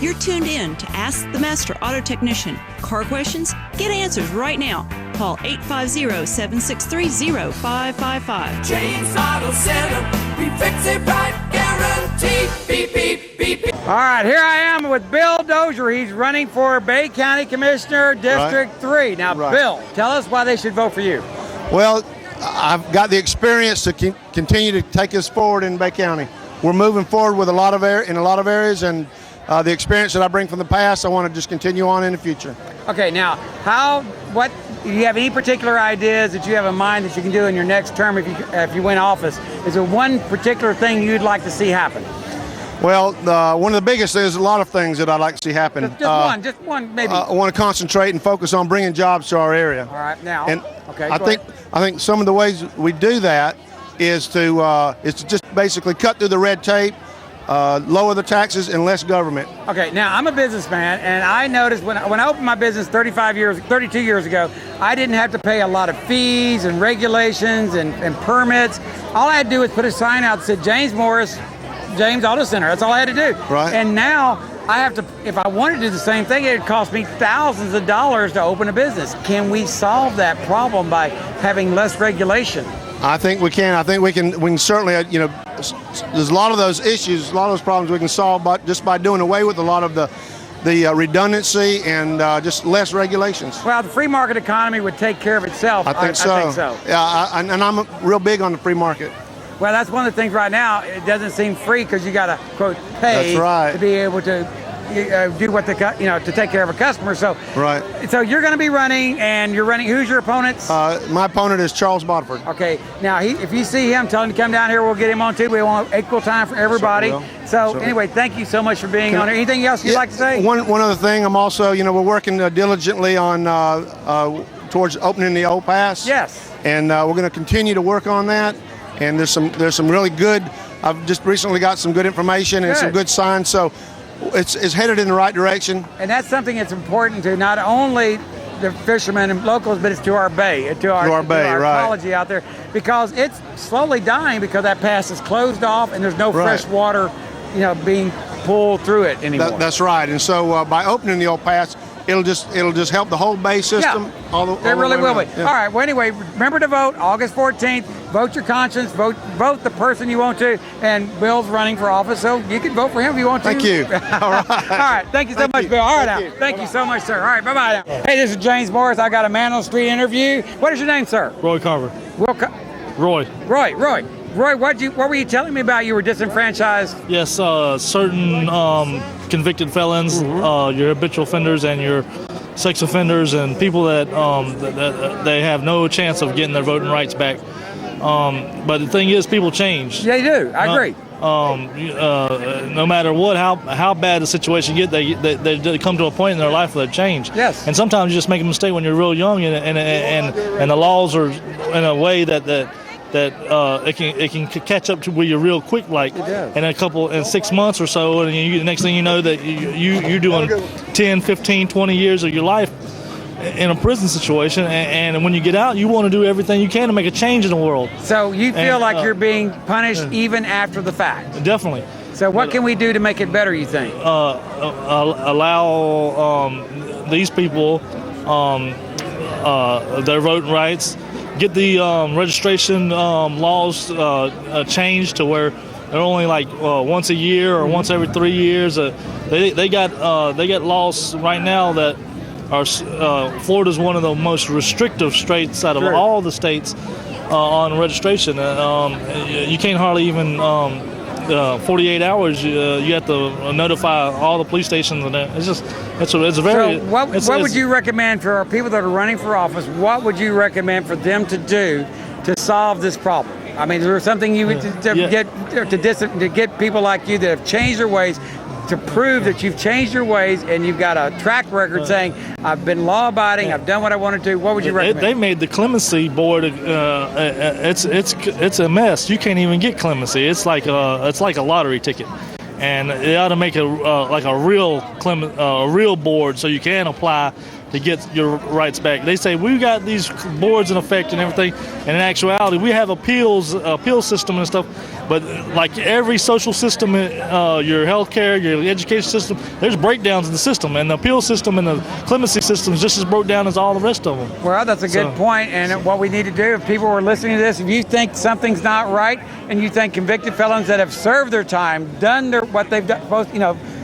You're tuned in to Ask the Master Auto Technician. Car questions? Get answers right now. Call 850-763-0555. James Auto Center, we fix it right, guaranteed. Beep, beep, beep, beep. All right, here I am with Bill Dozier. He's running for Bay County Commissioner, District 3. Now, Bill, tell us why they should vote for you. Well, I've got the experience to continue to take us forward in Bay County. We're moving forward with in a lot of areas, and the experience that I bring from the past, I want to just continue on in the future. Okay, now, what do you have any particular ideas that you have in mind that you can do in your next term if you win office? Is there one particular thing you'd like to see happen? Well, one of the biggest is a lot of things that I'd like to see happen. Just one, maybe. I want to concentrate and focus on bringing jobs to our area. All right, now. And okay, I think some of the ways we do that is to just basically cut through the red tape, lower the taxes, and less government. Okay, now I'm a businessman, and I noticed when I opened my business 32 years ago, I didn't have to pay a lot of fees and regulations and permits. All I had to do was put a sign out that said James Morris, James Auto Center. That's all I had to do. Right. And now I have to, if I wanted to do the same thing, it'd cost me thousands of dollars to open a business. Can we solve that problem by having less regulation? I think we can. I think we can certainly, there's a lot of those issues, a lot of those problems we can solve just by doing away with a lot of the redundancy and just less regulations. Well, the free market economy would take care of itself. I think so. I think so. Yeah, and I'm real big on the free market. Well, that's one of the things right now. It doesn't seem free because you got to, quote, pay to be able to do what to take care of a customer. So, So you're going to be running, and you're running. Who's your opponents? My opponent is Charles Bodford. Okay. Now, if you see him, tell him to come down here. We'll get him on too. We want equal time for everybody. Anyway, thank you so much for being on here. Anything else you'd like to say? One other thing. I'm also, we're working diligently on towards opening the old pass. Yes. And we're going to continue to work on that. And there's some really good. I've just recently got some good information and some good signs. So it's headed in the right direction. And that's something that's important to not only the fishermen and locals, but it's to our bay, to our ecology out there, because it's slowly dying because that pass is closed off and there's no fresh water, being pulled through it anymore. That's right. And so by opening the old pass, it'll just help the whole bay system. It really will be. Yeah. All right. Well, anyway, remember to vote August 14th. Vote your conscience. Vote the person you want to. And Bill's running for office, so you can vote for him if you want to. Thank you. All right. All right. Thank you so much, Bill. All right, now. Thank you so much, sir. All right. Bye-bye. Hey, this is James Morris. I got a man on the street interview. What is your name, sir? Roy Carver. Roy, what were you telling me about? You were disenfranchised? Yes, certain convicted felons, your habitual offenders and your sex offenders and people that they have no chance of getting their voting rights back. But the thing is, people change. They do. I agree. No matter how bad the situation gets, they come to a point in their life where they change. Yes. And sometimes you just make a mistake when you're real young, and the laws are in a way that it can catch up to where you're real quick, like in 6 months or so, and the next thing you know that you're doing 10, 15, 20 years of your life in a prison situation, and when you get out, you want to do everything you can to make a change in the world. So you feel like you're being punished even after the fact? Definitely. So what can we do to make it better, you think? Allow these people their voting rights, get the registration laws changed to where they're only like once a year or once every 3 years. They got laws right now that are Florida's one of the most restrictive states out of all the states on registration. You can't hardly even 48 hours. You have to notify all the police stations, and it's a very. So what would you recommend for our people that are running for office? What would you recommend for them to do to solve this problem? I mean, is there something you would to get people like you that have changed their ways, to prove that you've changed your ways and you've got a track record saying, I've been law-abiding, I've done what I want to do? What would you recommend? They made the clemency board. It's a mess. You can't even get clemency. It's like a lottery ticket, and they ought to make a real board so you can apply to get your rights back. They say we got these boards in effect and everything, and in actuality, we have appeal system and stuff. But like every social system, your healthcare, your education system, there's breakdowns in the system, and the appeal system and the clemency system is just as broke down as all the rest of them. Well, that's a good point. And what we need to do, if people are listening to this, if you think something's not right, and you think convicted felons that have served their time, done what they've done, both,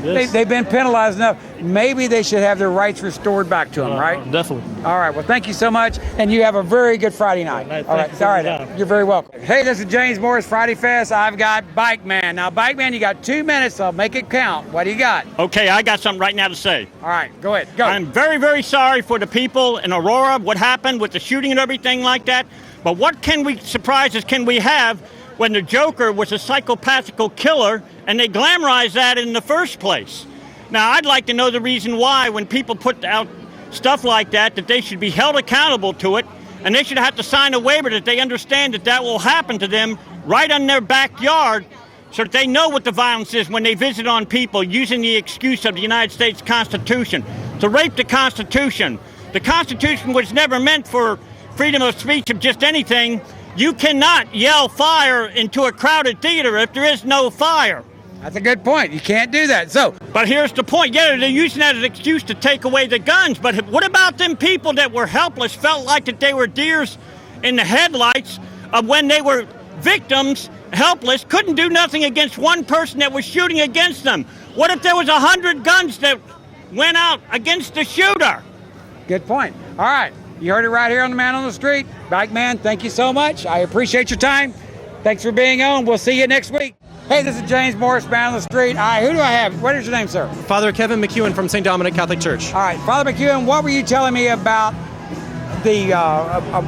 Yes. they've been penalized enough, maybe they should have their rights restored back to them, right? Definitely. All right. Well, thank you so much, and you have a very good Friday night. All right. All right. You're very welcome. Hey, this is James Morris, Friday Fest. I've got Bike Man. Now, Bike Man, you got 2 minutes, so make it count. What do you got? Okay, I got something right now to say. All right. Go ahead. Go. I'm very, very sorry for the people in Aurora, what happened with the shooting and everything like that. But what surprises can we have when the Joker was a psychopathical killer and they glamorized that in the first place? Now, I'd like to know the reason why when people put out stuff like that they should be held accountable to it, and they should have to sign a waiver that they understand that will happen to them right in their backyard so that they know what the violence is when they visit on people using the excuse of the United States Constitution to rape the Constitution. The Constitution was never meant for freedom of speech of just anything. You cannot yell fire into a crowded theater if there is no fire. That's a good point. You can't do that. But here's the point. Yeah, they're using that as an excuse to take away the guns. But what about them people that were helpless, felt like that they were deers in the headlights of when they were victims, helpless, couldn't do nothing against one person that was shooting against them? What if there was 100 guns that went out against the shooter? Good point. All right. You heard it right here on the Man on the Street. Bike Man, thank you so much. I appreciate your time. Thanks for being on. We'll see you next week. Hey, this is James Morris, Man on the Street. All right, who do I have? What is your name, sir? Father Kevin McEwen from St. Dominic Catholic Church. All right, Father McEwen, what were you telling me about the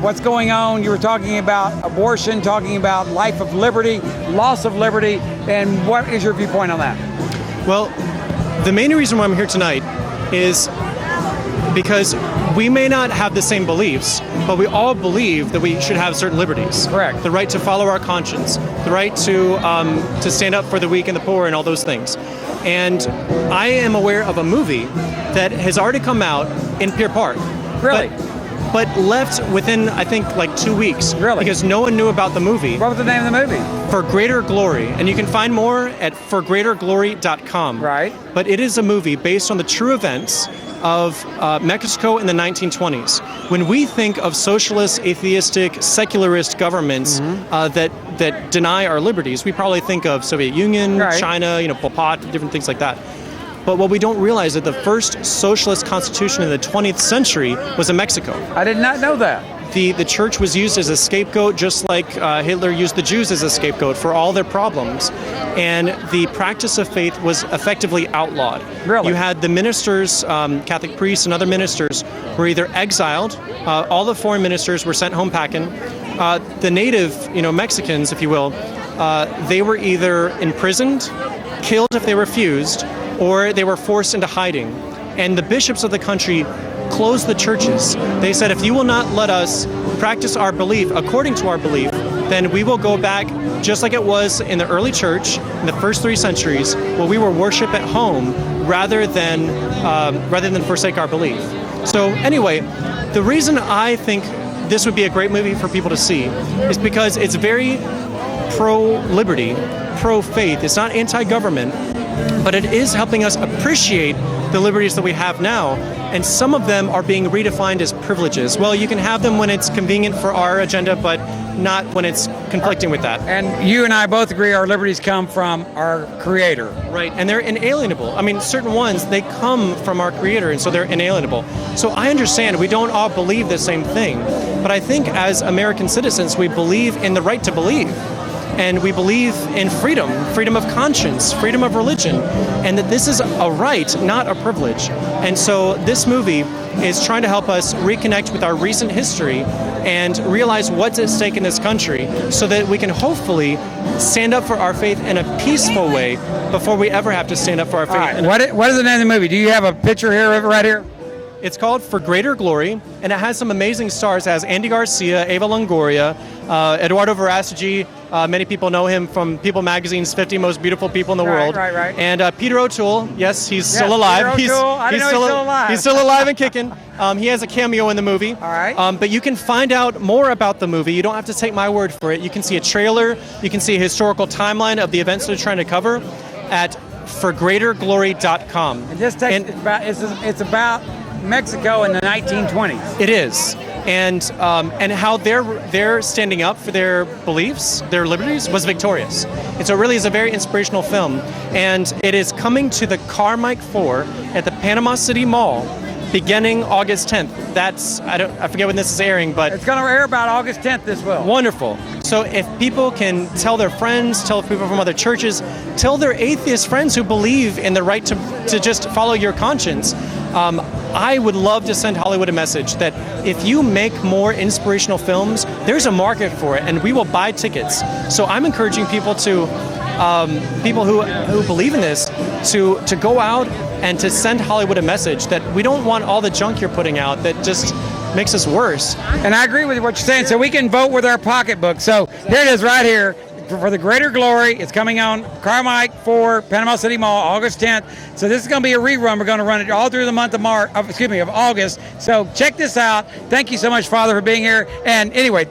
what's going on? You were talking about abortion, talking about life of liberty, loss of liberty, and what is your viewpoint on that? Well, the main reason why I'm here tonight is because we may not have the same beliefs, but we all believe that we should have certain liberties. Correct. The right to follow our conscience, the right to stand up for the weak and the poor and all those things. And I am aware of a movie that has already come out in Pier Park. Really? But left within, I think, like 2 weeks. Really? Because no one knew about the movie. What was the name of the movie? For Greater Glory. And you can find more at forgreaterglory.com. Right. But it is a movie based on the true events of Mexico in the 1920s. When we think of socialist, atheistic, secularist governments that deny our liberties, we probably think of Soviet Union, right. China, Pol Pot, different things like that. But what we don't realize is that the first socialist constitution in the 20th century was in Mexico. I did not know that. The church was used as a scapegoat, just like Hitler used the Jews as a scapegoat for all their problems. And the practice of faith was effectively outlawed. Really? You had the ministers, Catholic priests and other ministers, were either exiled. All the foreign ministers were sent home packing. The native, Mexicans, if you will, they were either imprisoned, killed if they refused, or they were forced into hiding. And the bishops of the country closed the churches. They said, if you will not let us practice our belief according to our belief, then we will go back just like it was in the early church in the first 3 centuries, where we were worship at home rather than forsake our belief. So anyway, the reason I think this would be a great movie for people to see is because it's very pro-liberty, pro-faith. It's not anti-government, but it is helping us appreciate the liberties that we have now, and some of them are being redefined as privileges. Well, you can have them when it's convenient for our agenda, but not when it's conflicting with that. And you and I both agree our liberties come from our Creator. Right, and they're inalienable. I mean, certain ones, they come from our Creator, and so they're inalienable. So I understand we don't all believe the same thing, but I think as American citizens, we believe in the right to believe. And we believe in freedom of conscience, freedom of religion, and that this is a right, not a privilege. And so this movie is trying to help us reconnect with our recent history and realize what's at stake in this country so that we can hopefully stand up for our faith in a peaceful way before we ever have to stand up for our faith. All right. What is the name of the movie? Do you have a picture here, right here? It's called For Greater Glory, and it has some amazing stars. It has Andy Garcia, Eva Longoria, Eduardo Verastegui, Many people know him from People Magazine's 50 Most Beautiful People in the World. Right. And Peter O'Toole, yes, he's still alive. Peter O'Toole. I didn't know he's still alive. He's still alive and kicking. He has a cameo in the movie. All right. But you can find out more about the movie. You don't have to take my word for it. You can see a trailer. You can see a historical timeline of the events they're trying to cover at forgreaterglory.com. And this text it's about Mexico in the 1920s. It is, and how they're standing up for their beliefs, their liberties, was victorious. And so it really is a very inspirational film, and it is coming to the Carmike 4 at the Panama City Mall beginning August 10th. I forget when this is airing, but It's going to air about August 10th. This will. wonderful. So if people can tell their friends, tell people from other churches, tell their atheist friends who believe in the right to just follow your conscience, I would love to send Hollywood a message that if you make more inspirational films, there's a market for it, and we will buy tickets. So I'm encouraging people people who believe in this to go out and to send Hollywood a message that we don't want all the junk you're putting out that just makes us worse. And I agree with what you're saying. So we can vote with our pocketbook. So here it is right here. For the Greater Glory, it's coming on Carmike 4, Panama City Mall, August 10th. So this is going to be a rerun. We're going to run it all through the month of of August. So check this out. Thank you so much, Father, for being here. And anyway,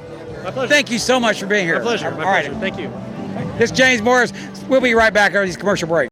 thank you so much for being here. My pleasure. All right. Thank you. This is James Morris. We'll be right back after these commercial breaks.